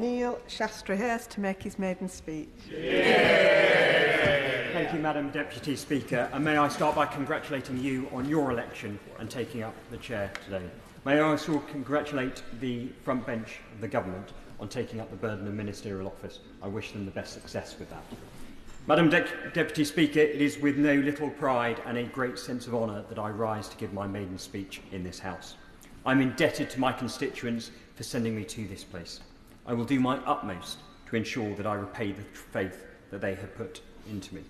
Neil Shastri-Hurst to make his maiden speech. Thank you, Madam Deputy Speaker, and may I start by congratulating you on your election and taking up the chair today. May I also congratulate the front bench of the government on taking up the burden of ministerial office. I wish them the best success with that. Madam Deputy Speaker, it is with no little pride and a great sense of honour that I rise to give my maiden speech in this House. I'm indebted to my constituents for sending me to this place. I will do my utmost to ensure that I repay the faith that they have put into me.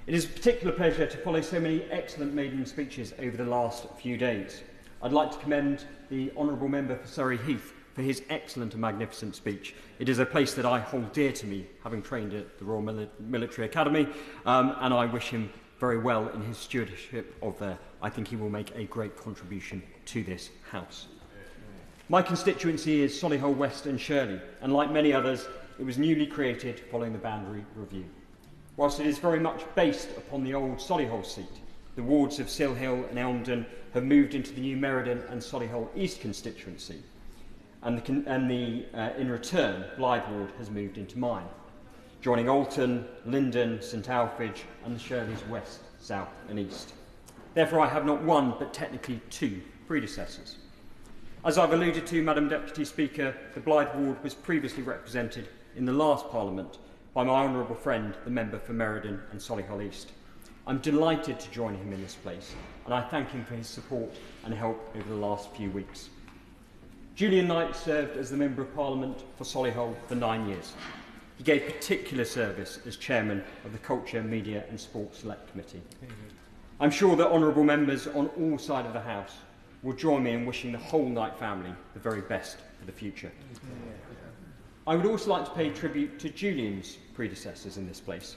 It is a particular pleasure to follow so many excellent maiden speeches over the last few days. I'd like to commend the Honourable Member for Surrey Heath for his excellent and magnificent speech. It is a place that I hold dear to me, having trained at the Royal Military Academy, and I wish him very well in his stewardship of there. I think he will make a great contribution to this House. My constituency is Solihull West and Shirley, and like many others, it was newly created following the boundary review. Whilst it is very much based upon the old Solihull seat, the wards of Sill Hill and Elmdon have moved into the new Meriden and Solihull East constituency, and in return, Blythe ward has moved into mine, joining Alton, Linden, St Alphege and the Shirleys West, South and East. Therefore, I have not one, but technically two predecessors. As I've alluded to, Madam Deputy Speaker, the Blythe ward was previously represented in the last Parliament by my honourable friend, the member for Meriden and Solihull East. I'm delighted to join him in this place, and I thank him for his support and help over the last few weeks. Julian Knight served as the Member of Parliament for Solihull for 9 years. He gave particular service as Chairman of the Culture, Media and Sport Select Committee. I'm sure that honourable members on all sides of the House will join me in wishing the whole Knight family the very best for the future. I would also like to pay tribute to Julian's predecessors in this place.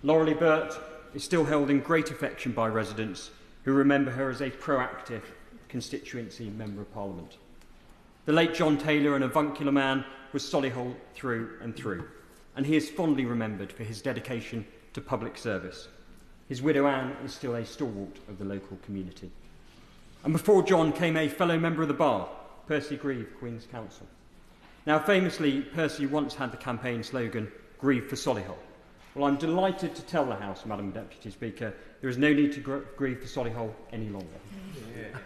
Laurelie Burt is still held in great affection by residents who remember her as a proactive constituency Member of Parliament. The late John Taylor, an avuncular man, was Solihull through and through, and he is fondly remembered for his dedication to public service. His widow Anne is still a stalwart of the local community. And before John came a fellow member of the Bar, Percy Grieve, Queen's Counsel. Now, famously, Percy once had the campaign slogan, "Grieve for Solihull." Well, I'm delighted to tell the House, Madam Deputy Speaker, there is no need to grieve for Solihull any longer. Yeah.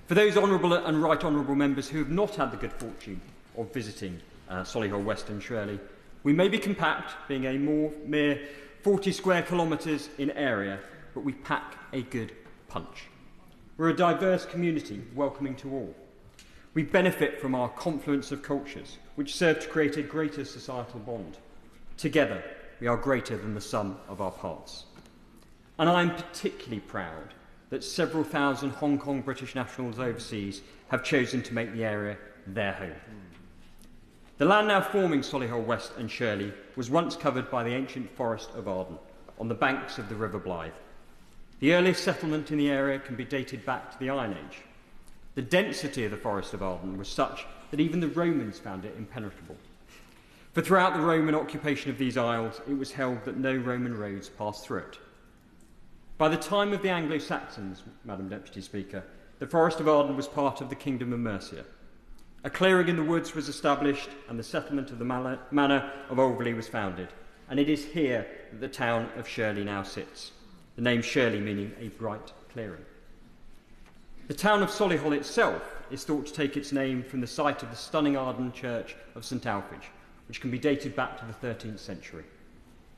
For those honourable and right honourable members who have not had the good fortune of visiting Solihull West and Shirley, we may be compact, being a mere 40 square kilometres in area, but we pack a good punch. We're a diverse community, welcoming to all. We benefit from our confluence of cultures, which serve to create a greater societal bond. Together, we are greater than the sum of our parts. And I am particularly proud that several thousand Hong Kong British nationals overseas have chosen to make the area their home. The land now forming Solihull West and Shirley was once covered by the ancient Forest of Arden on the banks of the River Blythe. The earliest settlement in the area can be dated back to the Iron Age. The density of the Forest of Arden was such that even the Romans found it impenetrable. For throughout the Roman occupation of these isles, it was held that no Roman roads passed through it. By the time of the Anglo-Saxons, Madam Deputy Speaker, the Forest of Arden was part of the Kingdom of Mercia. A clearing in the woods was established and the settlement of the manor of Overley was founded, and it is here that the town of Shirley now sits, the name Shirley meaning a bright clearing. The town of Solihull itself is thought to take its name from the site of the stunning Arden church of St Alphege, which can be dated back to the 13th century.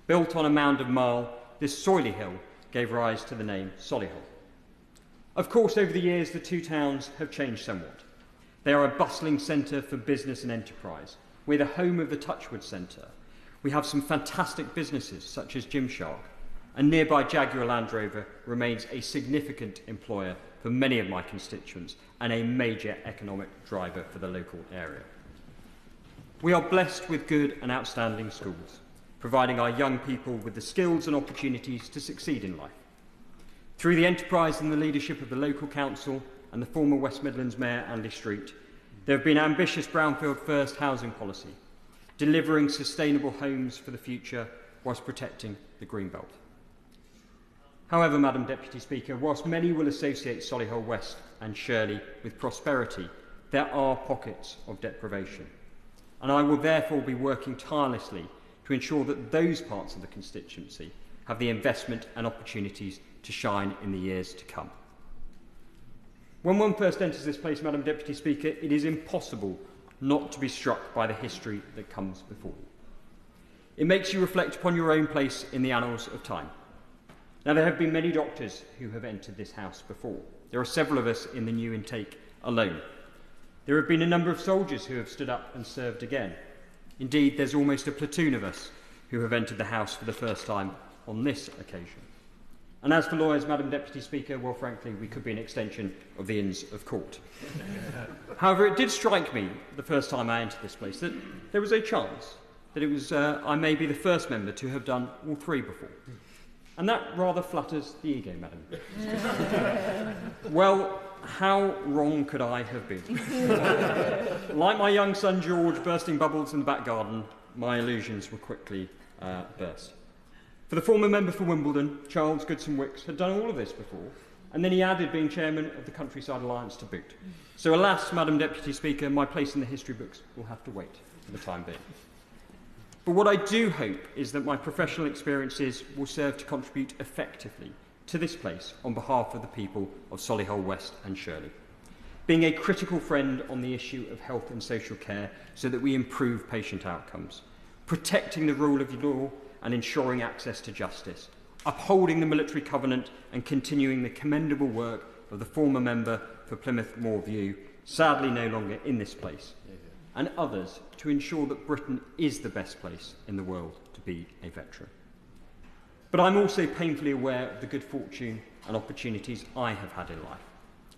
Built on a mound of marl, this soily hill gave rise to the name Solihull. Of course, over the years, the two towns have changed somewhat. They are a bustling centre for business and enterprise. We're the home of the Touchwood Centre. We have some fantastic businesses, such as Gymshark, and nearby Jaguar Land Rover remains a significant employer for many of my constituents and a major economic driver for the local area. We are blessed with good and outstanding schools, providing our young people with the skills and opportunities to succeed in life. Through the enterprise and the leadership of the local council and the former West Midlands Mayor Andy Street, there have been ambitious brownfield first housing policy, delivering sustainable homes for the future whilst protecting the Greenbelt. However, Madam Deputy Speaker, whilst many will associate Solihull West and Shirley with prosperity, there are pockets of deprivation. and I will therefore be working tirelessly to ensure that those parts of the constituency have the investment and opportunities to shine in the years to come. When one first enters this place, Madam Deputy Speaker, it is impossible not to be struck by the history that comes before you. It makes you reflect upon your own place in the annals of time. Now, there have been many doctors who have entered this house before. There are several of us in the new intake alone. There have been a number of soldiers who have stood up and served again. Indeed, there's almost a platoon of us who have entered the house for the first time on this occasion. And as for lawyers, Madam Deputy Speaker, well, frankly, we could be an extension of the Inns of Court. However, it did strike me the first time I entered this place that there was a chance that it was I may be the first member to have done all three before. And that rather flatters the ego, Madam. Well, how wrong could I have been? Like my young son George bursting bubbles in the back garden, my illusions were quickly burst. For the former member for Wimbledon, Charles Goodson Wicks, had done all of this before, and then he added being chairman of the Countryside Alliance to boot. So alas, Madam Deputy Speaker, my place in the history books will have to wait for the time being. But what I do hope is that my professional experiences will serve to contribute effectively to this place on behalf of the people of Solihull West and Shirley, being a critical friend on the issue of health and social care so that we improve patient outcomes, protecting the rule of law and ensuring access to justice, upholding the military covenant and continuing the commendable work of the former member for Plymouth Moorview, sadly no longer in this place, and others to ensure that Britain is the best place in the world to be a veteran. But I'm also painfully aware of the good fortune and opportunities I have had in life.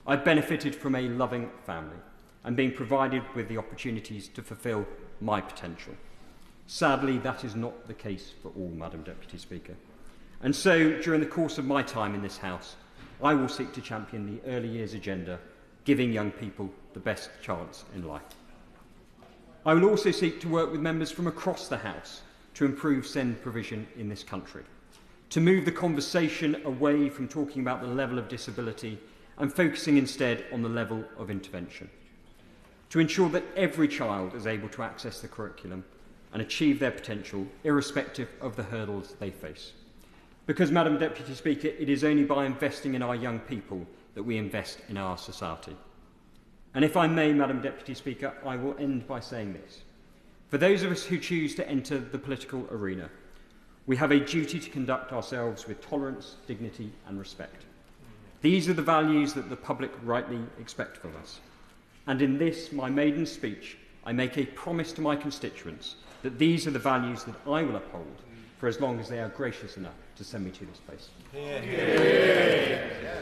I've benefited from a loving family and being provided with the opportunities to fulfil my potential. Sadly, that is not the case for all, Madam Deputy Speaker. And so, during the course of my time in this House, I will seek to champion the early years agenda, giving young people the best chance in life. I will also seek to work with members from across the House to improve SEND provision in this country, to move the conversation away from talking about the level of disability and focusing instead on the level of intervention, to ensure that every child is able to access the curriculum and achieve their potential, irrespective of the hurdles they face. Because, Madam Deputy Speaker, it is only by investing in our young people that we invest in our society. And if I may, Madam Deputy Speaker, I will end by saying this. For those of us who choose to enter the political arena, we have a duty to conduct ourselves with tolerance, dignity and respect. These are the values that the public rightly expect from us. And in this, my maiden speech, I make a promise to my constituents that these are the values that I will uphold for as long as they are gracious enough to send me to this place. Yeah. Yeah.